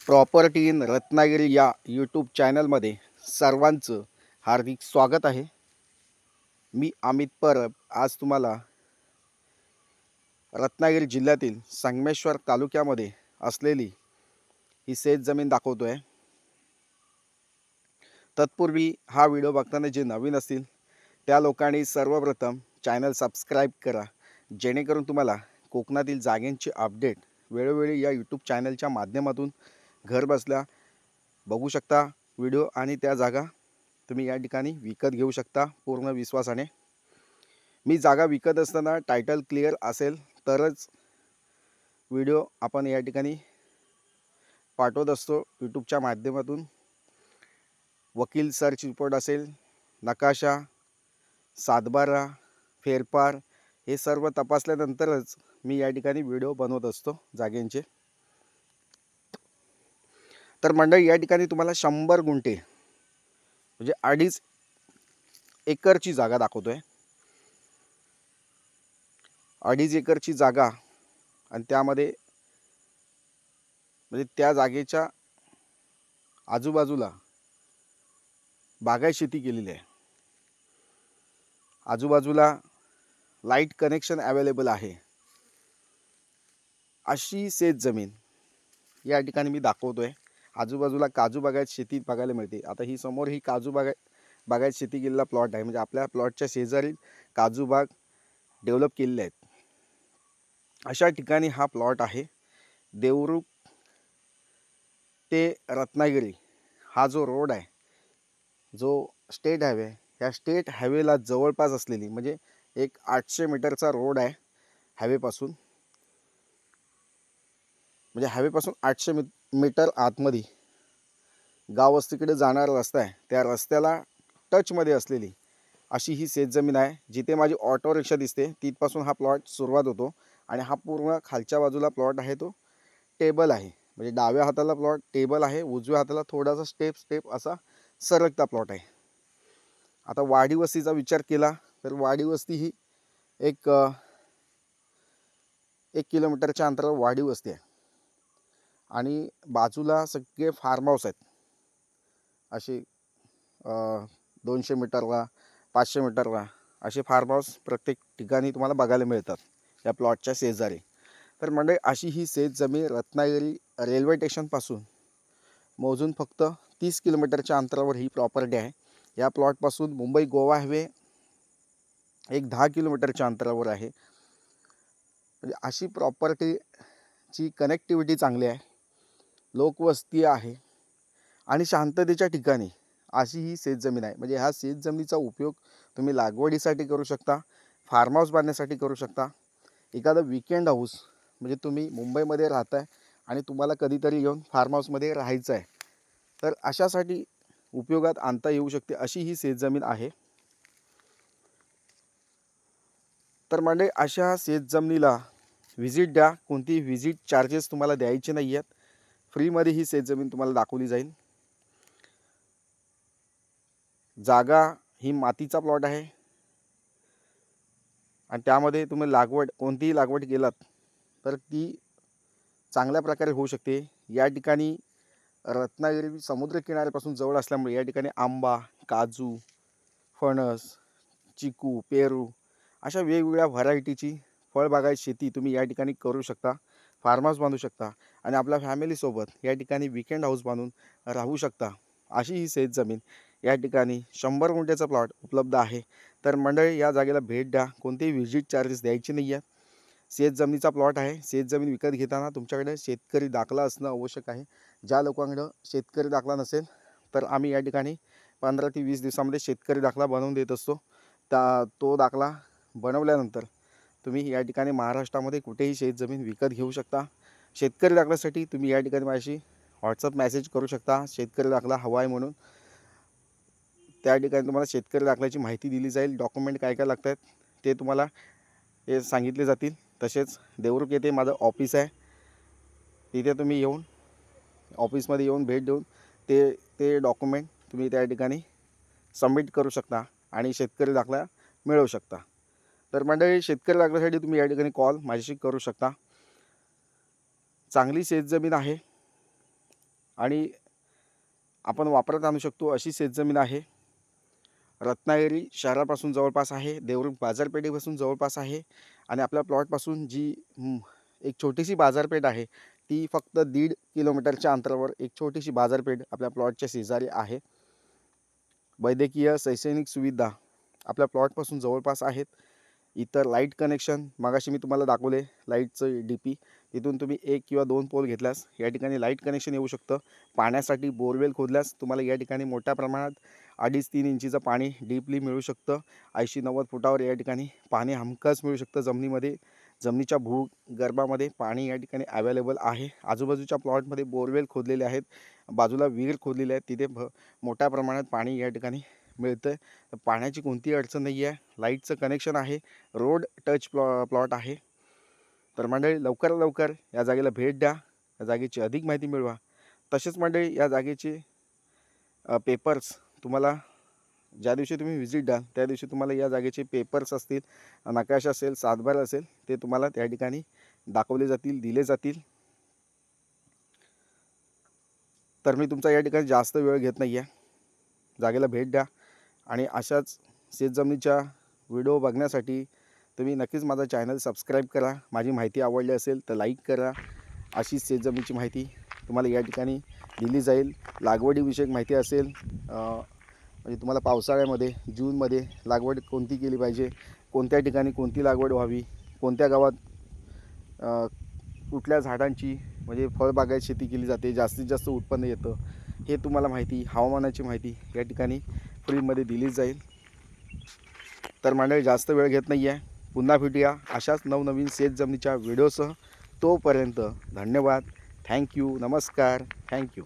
Property in Ratnagiri या YouTube चॅनलमध्ये सर्वांचं हार्दिक स्वागत आहे. मी अमित परब आज तुम्हाला रत्नागिरी जिल्ह्यातील संगमेश्वर तालुक्यामध्ये असलेली ही शेतजमीन दाखवतो आहे. तत्पूर्वी हा व्हिडिओ बघताना जे नवीन असतील त्या लोकांनी सर्वप्रथम चॅनल सबस्क्राईब करा, जेणेकरून तुम्हाला कोकणातील जागांची अपडेट वेळोवेळी या यूट्यूब चॅनलच्या माध्यमातून घर बसल्या बघू शकता व्हिडिओ आणि त्या जागा तुम्ही या ठिकाणी विकत घेऊ शकता पूर्ण विश्वासाने. मी जागा विकत असताना टायटल क्लिअर असेल तरच व्हिडिओ आपण या ठिकाणी पाठवत असतो यूट्यूबच्या माध्यमातून. वकील सर्च रिपोर्ट असेल, नकाशा, सातबारा, फेरफार हे सर्व तपासल्यानंतरच मी या ठिकाणी व्हिडिओ बनवत असतो जागेंचे. तर मंडळी, या ठिकाणी तुम्हाला 100 गुंठे म्हणजे 2.5 एकरची जागा दाखवतोय. 2.5 एकरची जागा आणि त्यामध्ये म्हणजे त्या जागेच्या आजूबाजूला बागायत शेती केलेली आहे. आजूबाजूला लाईट कनेक्शन अवेलेबल आहे अशी शेत जमीन या ठिकाणी मी दाखवतोय. आजूबाजूला काजू बागायत शेती बघायला मिळते. आता ही समोर ही काजू बागायत शेती केलेला प्लॉट आहे, म्हणजे आपल्या प्लॉटच्या शेजारी काजू बाग डेव्हलप केलेले आहेत. अशा ठिकाणी हा प्लॉट आहे. देवरुख ते रत्नागिरी हा जो रोड आहे, जो स्टेट हायवे, या स्टेट हायवेला जवळपास असलेली म्हणजे एक 800 मीटरचा रोड आहे हायवेपासून. म्हणजे हायवेपासून 800 मीटर आतमध्ये गाव वस्तीकडे जाणारा रस्ता आहे, त्या रस्त्याला टचमध्ये असलेली अशी ही शेतजमीन आहे. जिथे माझी ऑटो रिक्षा दिसते तिथपासून हा प्लॉट सुरुवात होतो आणि हा पूर्ण खालच्या बाजूला प्लॉट आहे तो टेबल आहे. म्हणजे डाव्या हाताला प्लॉट टेबल आहे, उजव्या हाताला थोडासा स्टेप असा सरकता प्लॉट आहे. आता वाडी वस्तीचा विचार केला तर वाडी वस्ती ही एक 1 किलोमीटरच्या अंतरावर वाडी वस्ती आहे आणि बाजूला सगळे फार्म हाऊस आहेत. असे 200 मीटरला 500 मीटरला असे फार्म हाऊस प्रत्येक ठिकाणी तुम्हाला बघायला मिळतात या प्लॉटच्या शेजारी. तर म्हणजे अशी ही शेतजमीन रत्नागिरी रेल्वे स्टेशनपासून मोजून फक्त 30 किलोमीटरच्या अंतरावर ही प्रॉपर्टी आहे. या प्लॉटपासून मुंबई गोवा हायवे एक 10 किलोमीटरच्या अंतरावर आहे. म्हणजे अशी प्रॉपर्टीची कनेक्टिव्हिटी चांगली आहे, लोकवस्ती आहे आणि शांततेच्या ठिकाणी अशी ही शेतजमीन आहे. म्हणजे ह्या शेतजमिनीचा उपयोग तुम्ही लागवडीसाठी करू शकता, फार्म हाऊस बांधण्यासाठी करू शकता, एखादं विकेंड हाऊस म्हणजे तुम्ही मुंबईमध्ये राहताय आणि तुम्हाला कधीतरी येऊन फार्म हाऊसमध्ये राहायचं आहे तर अशासाठी उपयोगात आणता येऊ शकते अशी ही शेतजमीन आहे. तर म्हणजे अशा शेतजमिनीला व्हिजिट द्या. कोणती व्हिजिट चार्जेस तुम्हाला द्यायचे नाही आहेत. फ्रीमध्ये ही शेतजमीन तुम्हाला दाखवली जाईल. जागा ही मातीचा प्लॉट आहे आणि त्यामध्ये तुम्ही कोणतीही लागवड केलात तर ती चांगल्या प्रकारे होऊ शकते. या ठिकाणी रत्नागिरी समुद्र किनाऱ्यापासून जवळ असल्यामुळे या ठिकाणी आंबा, काजू, फणस, चिकू, पेरू अशा वेगवेगळ्या व्हरायटीची फळबागायत शेती तुम्ही या ठिकाणी करू शकता, फार्म हाऊस बांधू शकता आणि आपल्या फॅमिलीसोबत या ठिकाणी विकेंड हाऊस बांधून राहू शकता. अशी ही शेतजमीन या ठिकाणी 100 गुंठ्याचा प्लॉट उपलब्ध आहे. तर मंडळी, या जागेला भेट द्या. कोणतेही व्हिजिट चार्जेस द्यायचे नाही आहेत. शेतजमिनीचा प्लॉट आहे. शेतजमीन विकत घेताना तुमच्याकडे शेतकरी दाखला असणं आवश्यक आहे. ज्या लोकांकडं शेतकरी दाखला नसेल तर आम्ही या ठिकाणी 15 ते 20 दिवसामध्ये शेतकरी दाखला बनवून देत असतो. तो दाखला बनवल्यानंतर तुम्ही या ठिकाणी महाराष्ट्रामध्ये कुठेही शेतजमीन विकत घेऊ शकता. शेतकरी दाखल्यासाठी तुम्ही या ठिकाणी माझ्याशी व्हॉट्सअप मेसेज करू शकता. शेतकरी दाखला हवा आहे म्हणून त्या ठिकाणी तुम्हाला शेतकरी दाखल्याची माहिती दिली जाईल. डॉक्युमेंट काय काय लागतात ते तुम्हाला हे सांगितले जातील. तसेच देवरुख येथे माझं ऑफिस आहे, तिथे तुम्ही येऊन ऑफिसमध्ये येऊन भेट देऊन ते डॉक्युमेंट तुम्ही त्या ठिकाणी सबमिट करू शकता आणि शेतकरी दाखला मिळवू शकता. तर मंडळी, शेतकरी दाखल्यासाठी तुम्ही या ठिकाणी कॉल माझ्याशी करू शकता. चांगली शेतजमीन आहे. आणि आपण वापरात आणू शकतो अशी शेतजमीन आहे. रत्नागिरी शहरापासून जवळपास आहे, देवरुख बाजारपेठेपासून जवळपास आहे आणि आपल्या प्लॉटपासून जी एक छोटीशी बाजारपेठ आहे ती फक्त 1.5 किलोमीटरच्या अंतरावर एक छोटीशी बाजारपेठ आपल्या प्लॉटच्या शेजारी आहे. वैद्यकीय शैक्षणिक सुविधा आपल्या प्लॉटपासून जवळपास आहेत. इतर लाईट कनेक्शन मगाशी मी तुम्हाला दाखवले लाईटचं DP, तिथून तुम्ही 1 किंवा 2 पोल घेतल्यास या ठिकाणी लाईट कनेक्शन येऊ शकतं. पाण्यासाठी बोरवेल खोदल्यास तुम्हाला या ठिकाणी मोठ्या प्रमाणात 2.5-3 इंचीचं पाणी डीपली मिळू शकतं. 80-90 फुटावर या ठिकाणी पाणी हमखास मिळू शकतं. जमिनीमध्ये जमिनीच्या भूगर्भामध्ये पाणी या ठिकाणी अवेलेबल आहे. आजूबाजूच्या प्लॉटमध्ये बोरवेल खोदलेले आहेत, बाजूला विहीर खोदलेली आहे, तिथे मोठ्या प्रमाणात पाणी या ठिकाणी मिळतं आहे. तर पाण्याची कोणतीही अडचण नाही आहे. लाईटचं कनेक्शन आहे, रोड टच प्लॉट आहे. तर मंडळी लवकरात लवकर या जागेला भेट द्या, या जागेची अधिक माहिती मिळवा. तसेच मंडळी या जागेचे पेपर्स तुम्हाला ज्या दिवशी तुम्ही व्हिजिट द्याल त्या दिवशी तुम्हाला या जागेचे पेपर्स असतील, नकाशा असेल, सातबार असेल, ते तुम्हाला त्या ठिकाणी दाखवले जातील, दिले जातील. तर मी तुमचा या ठिकाणी जास्त वेळ घेत नाही आहे, जागेला भेट द्या आणि अशाच शेतजमिनीच्या व्हिडिओ बघण्यासाठी तुम्ही नक्कीच माझा चॅनल सबस्क्राईब करा. माझी माहिती आवडली असेल तर लाईक करा. अशीच शेतजमिनीची माहिती तुम्हाला या ठिकाणी दिली जाईल. लागवडीविषयक माहिती असेल, म्हणजे तुम्हाला पावसाळ्यामध्ये जूनमध्ये लागवड कोणती केली पाहिजे, कोणत्या ठिकाणी कोणती लागवड व्हावी, कोणत्या गावात कुठल्या झाडांची म्हणजे फळबागायत शेती केली जाते, जास्तीत जास्त उत्पन्न येतं, हे तुम्हाला माहिती, हवामानाची माहिती या ठिकाणी फ्रीमध्ये दिली जाईल. तर मंडळी जास्त वेळ घेत नाही आहे, पुन्हा भेटूया अशाच नवनवीन शेतजमिनीच्या व्हिडिओसह. तोपर्यंत धन्यवाद. थँक्यू. नमस्कार. थँक्यू.